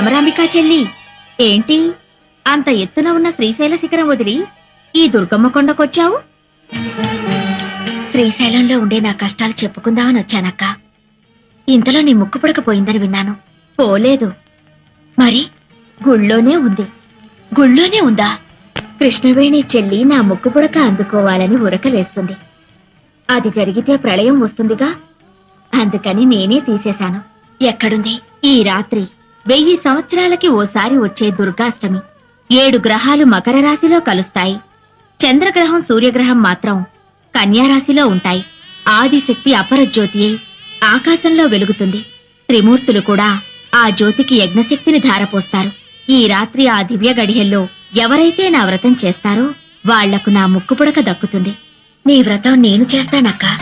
భ్రమరాంబికా చెల్లి, ఏంటి అంత ఎత్తున ఉన్న శ్రీశైల శిఖరం వదిలి ఈ దుర్గమ్మ కొండకొచ్చావు? శ్రీశైలంలో ఉండే నా కష్టాలు చెప్పుకుందామని వచ్చానక్క. ఇంతలో నీ ముక్కు పుడకపోయిందని విన్నాను. పోలేదు. మరి గుళ్ళోనే ఉంది. గుళ్ళోనే ఉందా? కృష్ణవేణి చెల్లి నా ముక్కు పుడక అందుకోవాలని ఉరకలేస్తుంది. అది జరిగితే ప్రళయం వస్తుందిగా, అందుకని నేనే తీసేశాను. ఎక్కడుంది? ఈ రాత్రి 1000 సంవత్సరాలకి ఓసారి వచ్చే దుర్గాష్టమి. 7 గ్రహాలు మకర రాశిలో కలుస్తాయి. చంద్రగ్రహం సూర్యగ్రహం మాత్రం కన్యారాశిలో ఉంటాయి. ఆదిశక్తి అపరజ్యోతి ఆకాశంలో వెలుగుతుంది. త్రిమూర్తులు కూడా ఆ జ్యోతికి యజ్ఞశక్తిని ధారపోస్తారు. ఈ రాత్రి ఆ దివ్య గడియల్లో ఎవరైతే నా వ్రతం చేస్తారో వాళ్లకు నా ముక్కుపుడక దక్కుతుంది. నీ వ్రతం నేను చేస్తానక్కా.